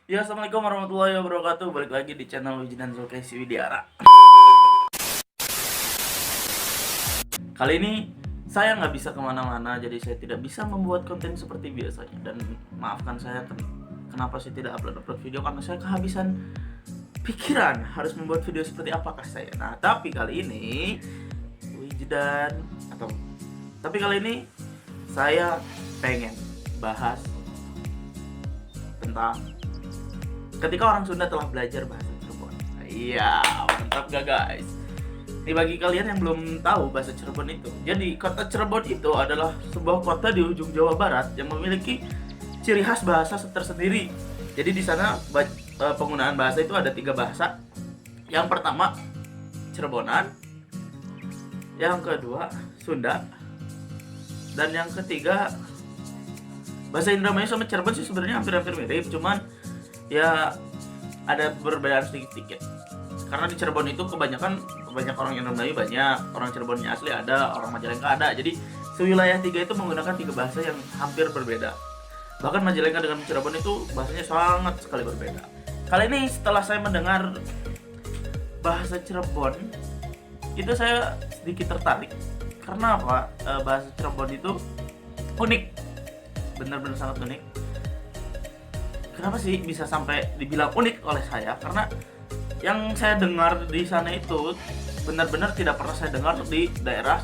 Ya, assalamualaikum warahmatullahi wabarakatuh. Balik lagi di channel Wijidan Zulkifli Widiara. Kali ini saya nggak bisa kemana-mana, jadi saya tidak bisa membuat konten seperti biasanya. Dan maafkan saya kenapa saya tidak upload video, karena saya kehabisan pikiran harus membuat video seperti apakah saya. Nah, tapi kali ini Wijidan atau tapi kali ini saya pengen bahas tentang ketika orang Sunda telah belajar bahasa Cirebon. Iya, mantap gak guys? Ini bagi kalian yang belum tahu bahasa Cirebon itu. Jadi kota Cirebon itu adalah sebuah kota di ujung Jawa Barat yang memiliki ciri khas bahasa tersendiri. Jadi di sana penggunaan bahasa itu ada 3 bahasa. Yang pertama Cirebonan, yang kedua Sunda, dan yang ketiga bahasa Indramayu sama Cirebon sih sebenarnya hampir-hampir mirip, cuman ya ada perbedaan sedikit-sedikit. Karena di Cirebon itu kebanyakan orang Indramayu banyak, orang Cirebonnya asli ada, orang Majalengka ada. Jadi sewilayah 3 itu menggunakan 3 bahasa yang hampir berbeda. Bahkan Majalengka dengan Cirebon itu bahasanya sangat sekali berbeda. Kali ini setelah saya mendengar bahasa Cirebon, itu saya sedikit tertarik. Karena apa? Bahasa Cirebon itu unik, benar-benar sangat unik. Kenapa sih bisa sampai dibilang unik oleh saya? Karena yang saya dengar di sana itu benar-benar tidak pernah saya dengar di daerah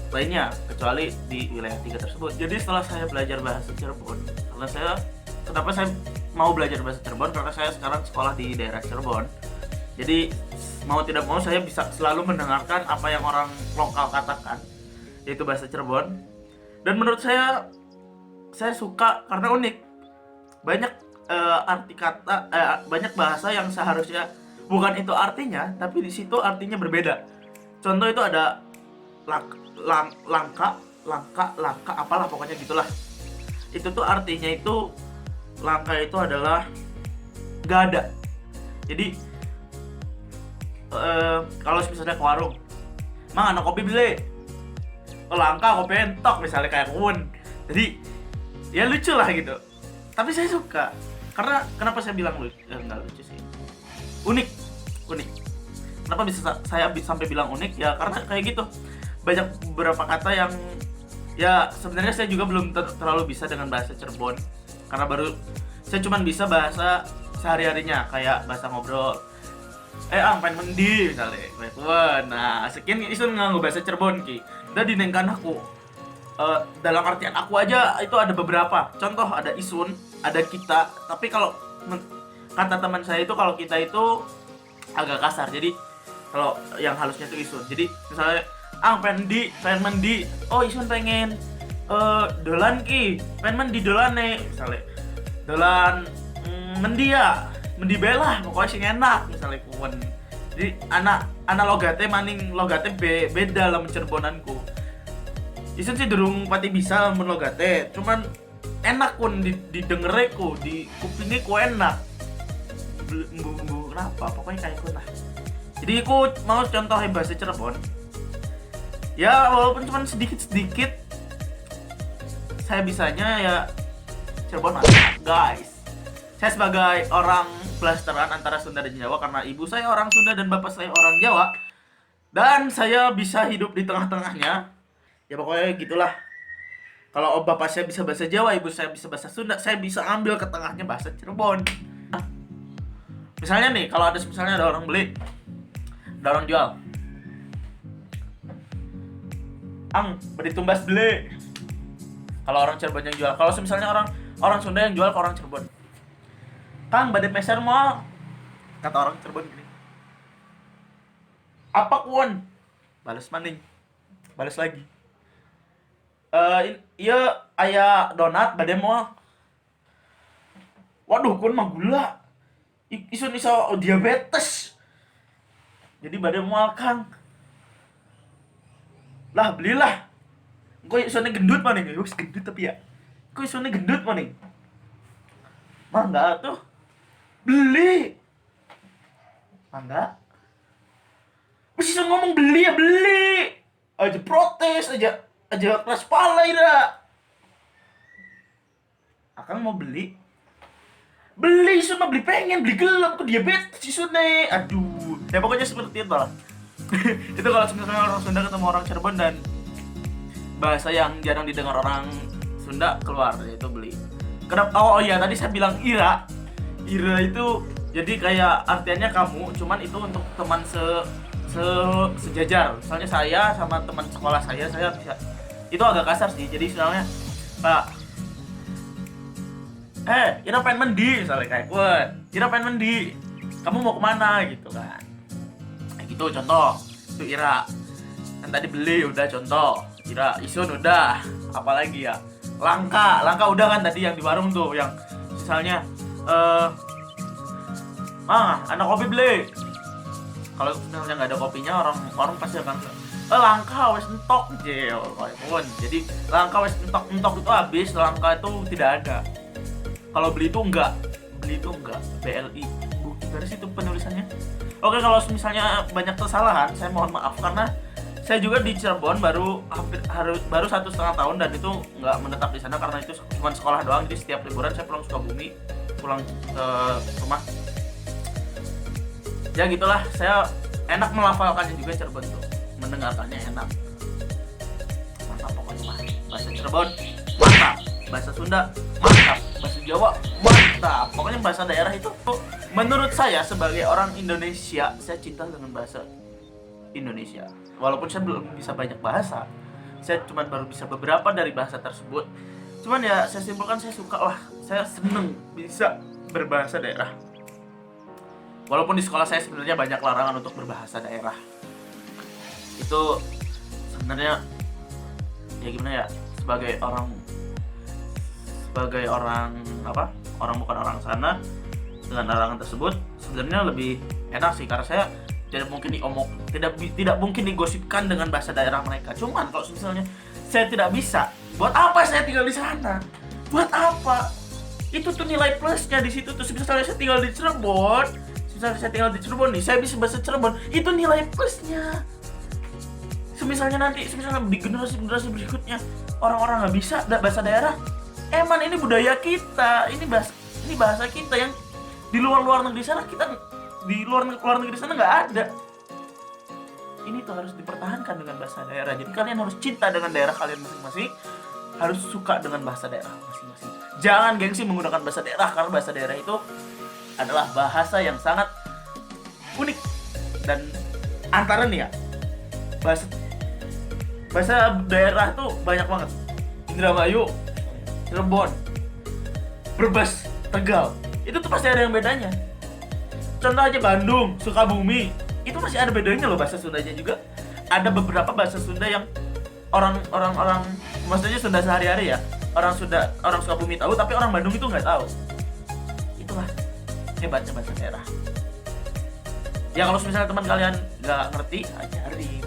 lainnya kecuali di wilayah 3 tersebut. Jadi setelah saya belajar bahasa Cirebon, kenapa saya mau belajar bahasa Cirebon? Karena saya sekarang sekolah di daerah Cirebon. Jadi mau tidak mau saya bisa selalu mendengarkan apa yang orang lokal katakan, yaitu bahasa Cirebon. Dan menurut saya suka karena unik. Banyak arti kata, banyak bahasa yang seharusnya bukan itu artinya, tapi di situ artinya berbeda. Contoh itu ada langka, apalah pokoknya gitulah. Itu tuh artinya itu langka itu adalah gak ada. Jadi kalau misalnya ke warung, mang ada kopi beli, langka kopi entok misalnya kayak kun. Jadi ya lucu lah gitu. Tapi saya suka. Karena kenapa saya bilang lucu? Enggak lucu sih. Unik. Kenapa bisa saya sampai bilang unik? Ya karena kayak gitu. Banyak beberapa kata yang ya sebenarnya saya juga belum terlalu bisa dengan bahasa Cirebon. Karena saya cuma bisa bahasa sehari-harinya kayak bahasa ngobrol. Pengen mendi misalnya. Nah, sekian isun nganggo bahasa Cirebon ki. Udah dinengkan aku. Dalam artian aku aja itu ada beberapa. Contoh ada isun, ada kita. Tapi kalau kata teman saya itu kalau kita itu agak kasar. Jadi kalau yang halusnya itu isun. Jadi misalnya pengen mendi. Oh, isun pengen dolan ki. Pengen mendi dolan nih misalnya. Dolan mendi ya. Mendi belah pokoknya sing enak misalnya kuwen. Jadi anak logate maning logate beda lah Cirebonanku. Isun sih durung pati bisa menlogate, cuman enak kun didengere ku, di kupingnya ku enak. Kenapa? Pokoknya kayak ku lah. Jadi aku mau contoh bahasa Cirebon. Ya walaupun cuma sedikit-sedikit, saya bisanya ya Cirebon mantap, guys. Saya sebagai orang blasteran antara Sunda dan Jawa karena ibu saya orang Sunda dan bapak saya orang Jawa, dan saya bisa hidup di tengah-tengahnya. Ya pokoknya gitulah. Kalau bapak saya bisa bahasa Jawa, ibu saya bisa bahasa Sunda, saya bisa ambil ke tengahnya bahasa Cirebon. Misalnya nih, kalau misalnya ada orang beli, ada orang jual. Beri tumbas beli. Kalau orang Cirebon yang jual, kalau misalnya orang Sunda yang jual ke orang Cirebon. Kang, bade peser mau. Kata orang Cirebon gini. Apa kuon? Balas maning. Balas lagi. Iya aya donat bade moal. Waduh kun mah gula. Isun iso diabetes. Jadi bade moal Kang. Lah belilah. Engko isone gendut maning. Wis gendut tapi ya. Engko isone gendut maning. Mangga tuh. Beli. Mangga. Wis iso ngomong beli ya beli. Aja protes aja keras kepala ida. Akang mau beli Beli Isun mah beli pengen, beli gelap, kok diabetes Isun nih. Aduh, ya pokoknya seperti itu lah. Itu kalau misalnya orang Sunda ketemu orang Cirebon dan bahasa yang jarang didengar orang Sunda keluar, yaitu beli. Kenapa? Oh iya, tadi saya bilang ira. Ira itu jadi kayak artinya kamu, cuman itu untuk teman sejajar. Misalnya saya sama teman sekolah saya bisa, itu agak kasar sih. Jadi misalnya, Pak, Ira pengen mandi, misalnya kayak gue, Ira pengen mandi, kamu mau kemana gitu kan? Kayak gitu contoh, itu Ira. Kan tadi beli udah contoh, Ira. Isun udah, apalagi ya? Langka udah kan tadi yang di warung tuh, yang misalnya anak kopi beli. Kalau misalnya nggak ada kopinya, orang pasti akan langka wes entok jel, pun. Jadi langka wes entok itu habis, langka itu tidak ada. Kalau beli itu enggak, BLI. Dari situ penulisannya. Oke, kalau misalnya banyak kesalahan, saya mohon maaf karena saya juga di Cirebon baru 1,5 tahun dan itu nggak menetap di sana karena itu cuma sekolah doang. Jadi setiap liburan saya pulang Sukabumi, pulang ke rumah. Ya gitulah, saya enak melafalkannya juga Cirebon tuh, mendengarkannya enak. Mantap pokoknya mah. Bahasa Cirebon mantap, bahasa Sunda mantap, bahasa Jawa mantap. Pokoknya bahasa daerah itu menurut saya sebagai orang Indonesia, saya cinta dengan bahasa Indonesia. Walaupun saya belum bisa banyak bahasa, saya cuma baru bisa beberapa dari bahasa tersebut. Cuman ya saya simpulkan saya suka lah, saya seneng bisa berbahasa daerah. Walaupun di sekolah saya sebenarnya banyak larangan untuk berbahasa daerah. Itu sebenarnya ya gimana ya, sebagai orang orang bukan orang sana, dengan larangan tersebut sebenarnya lebih enak sih, karena saya tidak mungkin digosipkan dengan bahasa daerah mereka. Cuman kalau misalnya saya tidak bisa, buat apa saya tinggal di sana? Buat apa? Itu tuh nilai plusnya di situ tuh. Misalnya saya tinggal di Cirebon, nih, saya bisa bahasa Cirebon, itu nilai plusnya. Misalnya di generasi berikutnya orang-orang nggak bisa bahasa daerah, emang ini budaya kita, ini bahasa kita yang di luar negeri sana, kita di luar negeri sana nggak ada. Ini tuh harus dipertahankan dengan bahasa daerah. Jadi kalian harus cinta dengan daerah kalian masing-masing, harus suka dengan bahasa daerah masing-masing. Jangan gengsi menggunakan bahasa daerah, karena bahasa daerah itu adalah bahasa yang sangat unik. Dan antara nih ya, bahasa daerah tuh banyak banget. Indramayu, Cirebon, Brebes, Tegal, itu tuh pasti ada yang bedanya. Contoh aja Bandung, Sukabumi, itu masih ada bedanya loh bahasa Sundanya juga. Ada beberapa bahasa Sunda yang orang maksudnya Sunda sehari-hari ya, orang Sukabumi tahu, tapi orang Bandung itu nggak tahu. Itulah hebatnya bahasa daerah. Ya kalau misalnya teman kalian nggak ngerti, ajarin.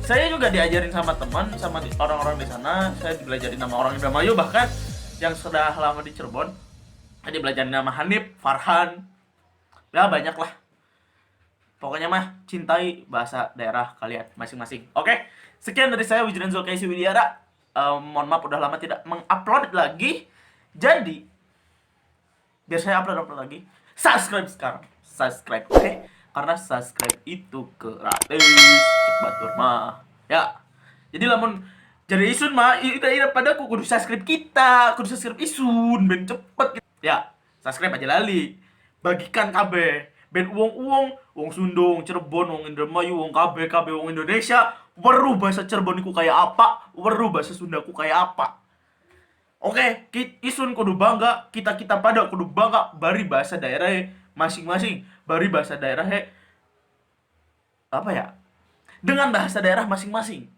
Saya juga diajarin sama teman, sama orang-orang di sana. Saya belajarin nama orang Indramayu, bahkan yang sudah lama di Cirebon. Tadi belajarin nama Hanif, Farhan, ya banyak lah. Pokoknya mah cintai bahasa daerah kalian masing-masing. Oke, sekian dari saya Wijen Zulkaisi Widiara. Mohon maaf udah lama tidak mengupload lagi. Jadi biar saya upload lagi, subscribe sekarang. Subscribe, oke? Karena subscribe itu gratis, cek batur mah. Ya. Jadi lamun jadi Isun mah ira pada kudu subscribe kita, kudu subscribe Isun ben cepet gitu. Ya, subscribe aja lali. Bagikan kabeh. Ben wong Sunda, Cirebon, wong Indramayu, wong kabeh wong Indonesia, weruh bahasa Cirebon iku kayak apa, weruh bahasa Sundaku kayak apa. Oke, Isun kudu bangga, kita pada kudu bangga bari bahasa daerah masing-masing, bari bahasa daerah dengan bahasa daerah masing-masing.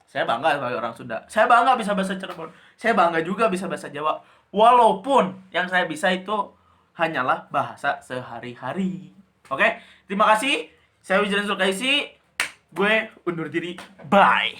Saya bangga sebagai orang Sunda, saya bangga bisa bahasa Cirebon, saya bangga juga bisa bahasa Jawa, walaupun yang saya bisa itu hanyalah bahasa sehari-hari. Oke, terima kasih. Saya Wijen Zulkaisi, gue undur diri, bye.